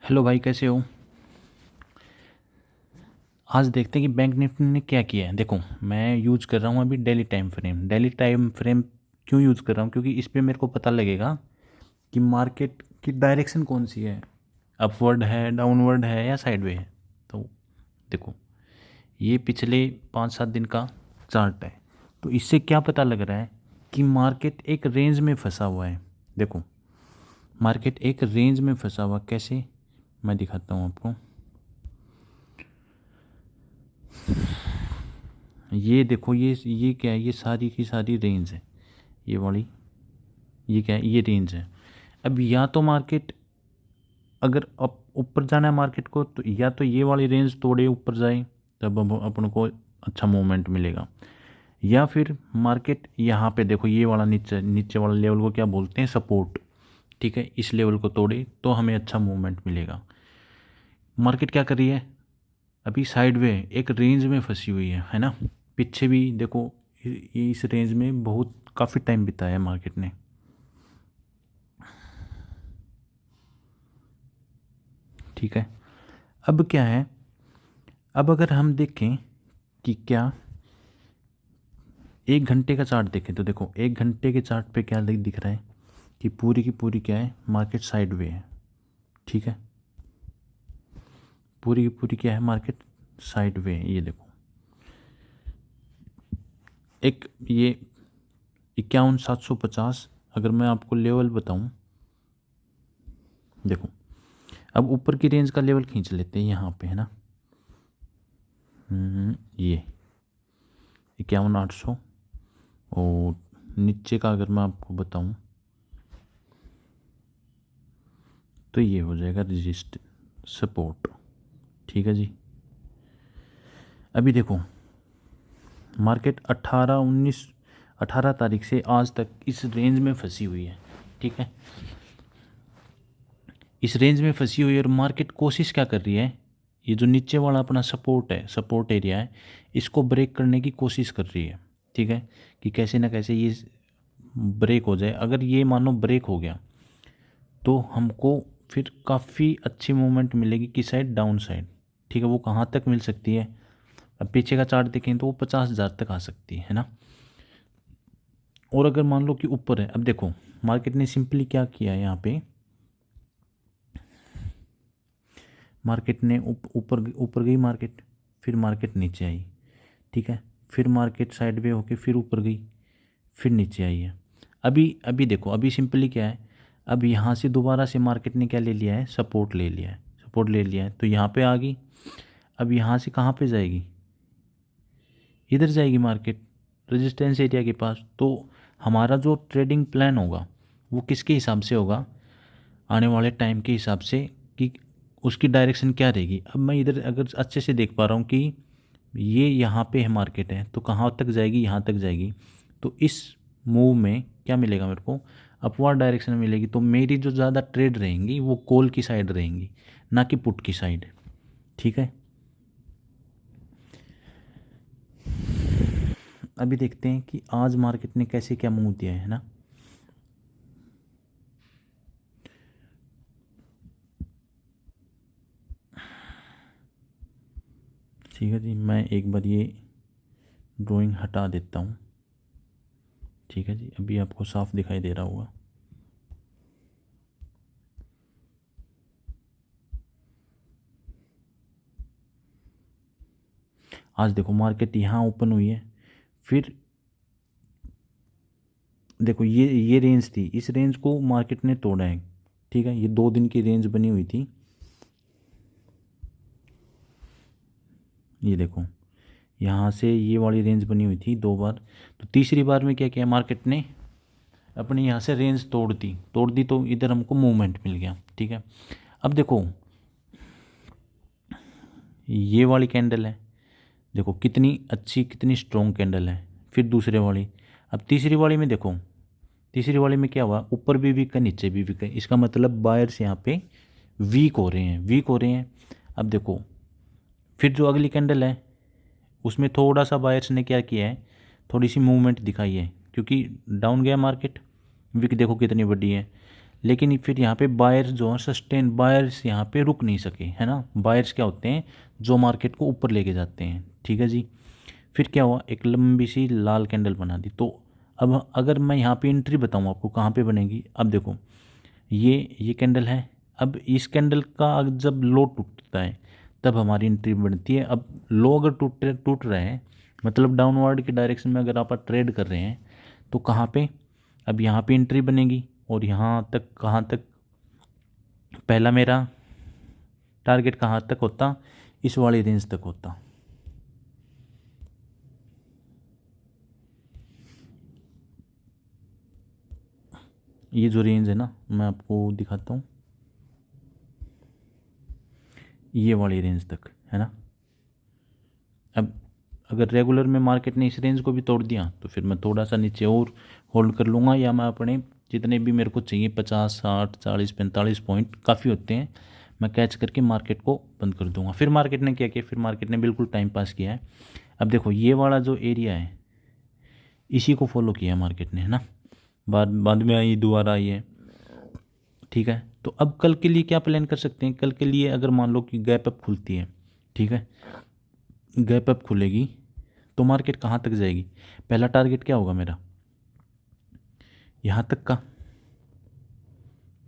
Hello भाई, कैसे हो। आज देखते हैं कि बैंक निफ्टी ने क्या किया है। देखो, मैं यूज़ कर रहा हूँ अभी daily time frame. Daily time frame क्यों यूज़ कर रहा हूँ? क्योंकि इस पे मेरे को पता लगेगा कि मार्केट की डायरेक्शन कौन सी है, अपवर्ड है, डाउनवर्ड है या साइडवे है। तो देखो, ये पिछले 5-7 दिन का चार्ट है। तो इससे क्या पता लग रहा है कि मार्केट एक रेंज में फंसा हुआ है। देखो, मार्केट एक रेंज में फंसा हुआ कैसे, मैं दिखाता हूँ आपको। ये देखो, ये क्या है, ये सारी की सारी रेंज है, ये वाली। ये क्या है, ये रेंज है। अब या तो मार्केट अगर अप ऊपर जाना है मार्केट को, तो या तो ये वाली रेंज तोड़े ऊपर जाए, तब अपन को अच्छा मूवमेंट मिलेगा। या फिर मार्केट यहाँ पे देखो, ये वाला नीचे नीचे वाला लेवल को क्या बोलते हैं, सपोर्ट। ठीक है, इस लेवल को तोड़े तो हमें अच्छा मूवमेंट मिलेगा। मार्केट क्या कर रही है, अभी साइडवे एक रेंज में फंसी हुई है ना। पीछे भी देखो, इस रेंज में बहुत काफ़ी टाइम बिताया है मार्केट ने। ठीक है, अब क्या है, अब अगर हम देखें कि क्या एक घंटे का चार्ट देखें, तो देखो एक घंटे के चार्ट पे क्या दिख रहा है कि पूरी की पूरी क्या है, मार्केट साइडवे है। ठीक है, पूरी की पूरी क्या है, मार्केट साइडवे है। ये देखो, एक ये 51,750 अगर मैं आपको लेवल बताऊं, देखो अब ऊपर की रेंज का लेवल खींच लेते हैं यहाँ पे, है ना। ये 51,800। और नीचे का अगर मैं आपको बताऊं, तो ये हो जाएगा रजिस्ट सपोर्ट। ठीक है जी। अभी देखो, मार्केट 18 तारीख से आज तक इस रेंज में फंसी हुई है। ठीक है, इस रेंज में फंसी हुई है और मार्केट कोशिश क्या कर रही है, ये जो नीचे वाला अपना सपोर्ट है, सपोर्ट एरिया है, इसको ब्रेक करने की कोशिश कर रही है। ठीक है, कि कैसे ना कैसे ये ब्रेक हो जाए। अगर ये मानो ब्रेक हो गया तो हमको फिर काफ़ी अच्छी मूवमेंट मिलेगी, किस साइड, डाउन साइड। ठीक है, वो कहाँ तक मिल सकती है, अब पीछे का चार्ट देखें तो वो 50,000 तक आ सकती है ना। और अगर मान लो कि ऊपर है, अब देखो मार्केट ने सिंपली क्या किया है यहाँ पे, मार्केट ने ऊपर ऊपर गई मार्केट, फिर मार्केट नीचे आई। ठीक है, फिर मार्केट साइडवे होके फिर ऊपर गई, फिर नीचे आई है। अभी अभी देखो, अभी सिंपली क्या है, अब यहाँ से दोबारा से मार्केट ने क्या ले लिया है, सपोर्ट ले लिया है, सपोर्ट ले लिया है, तो यहाँ पे आ गई। अब यहाँ से कहाँ पे जाएगी, इधर जाएगी मार्केट, रेजिस्टेंस एरिया के पास। तो हमारा जो ट्रेडिंग प्लान होगा वो किसके हिसाब से होगा, आने वाले टाइम के हिसाब से, कि उसकी डायरेक्शन क्या रहेगी। अब मैं इधर अगर अच्छे से देख पा रहा हूँ कि ये यहाँ पे है मार्केट है, तो कहाँ तक जाएगी, यहाँ तक जाएगी। तो इस मूव में क्या मिलेगा मेरे को, अपवर्ड डायरेक्शन मिलेगी। तो मेरी जो ज़्यादा ट्रेड रहेंगी वो कॉल की साइड रहेंगी, ना कि पुट की साइड। ठीक है, अभी देखते हैं कि आज मार्केट ने कैसे क्या मूव दिया है ना। ठीक है जी, मैं एक बार ये ड्राइंग हटा देता हूँ। ठीक है जी, अभी आपको साफ दिखाई दे रहा होगा। आज देखो मार्केट यहाँ ओपन हुई है, फिर देखो ये रेंज थी, इस रेंज को मार्केट ने तोड़ा है। ठीक है, ये 2 दिन की रेंज बनी हुई थी, ये देखो यहाँ से ये वाली रेंज बनी हुई थी 2 बार। तो तीसरी बार में क्या किया मार्केट ने, अपनी यहाँ से रेंज तोड़ दी तो इधर हमको मूवमेंट मिल गया। ठीक है, अब देखो ये वाली कैंडल है, देखो कितनी अच्छी, कितनी स्ट्रॉन्ग कैंडल है। फिर दूसरे वाली, अब तीसरी वाली में देखो, तीसरी वाली में क्या हुआ, ऊपर भी वीक है, नीचे भी वीक है। इसका मतलब बायर्स यहाँ पे वीक हो रहे हैं, वीक हो रहे हैं। अब देखो फिर जो अगली कैंडल है, उसमें थोड़ा सा बायर्स ने क्या किया है, थोड़ी सी मूवमेंट दिखाई है, क्योंकि डाउन गया मार्केट, विक देखो कितनी बड़ी है। लेकिन फिर यहाँ पे बायर्स जो हैं सस्टेन बायर्स यहाँ पे रुक नहीं सके, है ना। बायर्स क्या होते हैं, जो मार्केट को ऊपर लेके जाते हैं, ठीक है जी। फिर क्या हुआ, एक लंबी सी लाल कैंडल बना दी। तो अब अगर मैं यहाँ पे एंट्री बताऊँ आपको कहाँ पे बनेगी, अब देखो ये कैंडल है। अब इस कैंडल का जब लो टूटता है तब हमारी एंट्री बनती है। अब लो अगर टूट रहे हैं, मतलब डाउनवर्ड की डायरेक्शन में अगर आप ट्रेड कर रहे हैं, तो कहाँ पे, अब यहाँ पे एंट्री बनेगी। और यहाँ तक कहाँ तक, पहला मेरा टारगेट कहाँ तक होता, इस वाली रेंज तक होता। ये जो रेंज है ना, मैं आपको दिखाता हूँ, ये वाली रेंज तक, है ना। अब अगर रेगुलर में मार्केट ने इस रेंज को भी तोड़ दिया तो फिर मैं थोड़ा सा नीचे और होल्ड कर लूँगा, या मैं अपने जितने भी मेरे को चाहिए 50 60 40 45 पॉइंट काफ़ी होते हैं, मैं कैच करके मार्केट को बंद कर दूंगा। फिर मार्केट ने क्या किया, फिर मार्केट ने बिल्कुल टाइम पास किया है। अब देखो ये वाला जो एरिया है इसी को फॉलो किया मार्केट ने, है ना। बाद बाद में आई, दोबारा आई है, ठीक है। तो अब कल के लिए क्या प्लान कर सकते हैं, कल के लिए अगर मान लो कि गैप अप खुलती है, ठीक है, गैप अप खुलेगी तो मार्केट कहाँ तक जाएगी। पहला टारगेट क्या होगा मेरा, यहाँ तक का,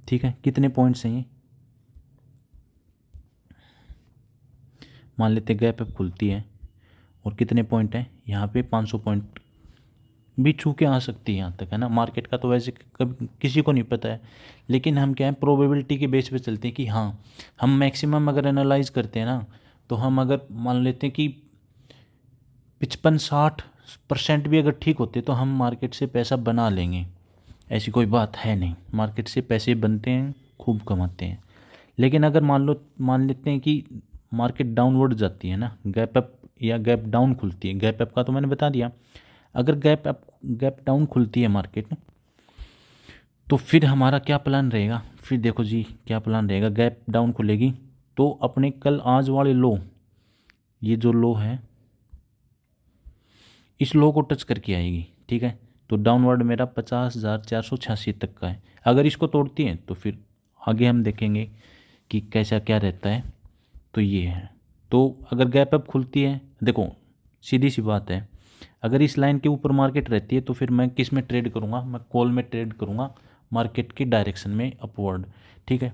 ठीक है। कितने पॉइंट्स हैं ये, मान लेते गैप अप खुलती है और कितने पॉइंट हैं यहाँ पे, 500 पॉइंट भी छू के आ सकती है यहाँ तक, है ना। मार्केट का तो वैसे कभी किसी को नहीं पता है, लेकिन हम क्या है, प्रोबेबिलिटी के बेस पे चलते हैं कि हाँ, हम मैक्सिमम अगर एनालाइज करते हैं ना, तो हम अगर मान लेते हैं कि 55-60% भी अगर ठीक होते तो हम मार्केट से पैसा बना लेंगे। ऐसी कोई बात है नहीं, मार्केट से पैसे बनते हैं, खूब कमाते हैं। लेकिन अगर मान लेते हैं कि मार्केट डाउनवर्ड जाती है ना, गैप अप या गैप डाउन खुलती है, गैप अप का तो मैंने बता दिया। अगर गैप डाउन खुलती है मार्केट, तो फिर हमारा क्या प्लान रहेगा, फिर देखो जी क्या प्लान रहेगा। गैप डाउन खुलेगी तो अपने कल आज वाले लो, ये जो लो है इस लो को टच करके आएगी, ठीक है। तो डाउनवर्ड मेरा 50,486 तक का है। अगर इसको तोड़ती है तो फिर आगे हम देखेंगे कि कैसा क्या रहता है। तो ये है, तो अगर गैप अप खुलती है, देखो सीधी सी बात है, अगर इस लाइन के ऊपर मार्केट रहती है तो फिर मैं किस में ट्रेड करूँगा, मैं कॉल में ट्रेड करूँगा, मार्केट की डायरेक्शन में अपवर्ड, ठीक है।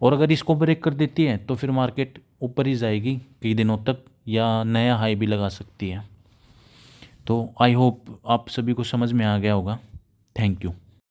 और अगर इसको ब्रेक कर देती है तो फिर मार्केट ऊपर ही जाएगी कई दिनों तक, या नया हाई भी लगा सकती है। तो आई होप आप सभी को समझ में आ गया होगा। Thank you.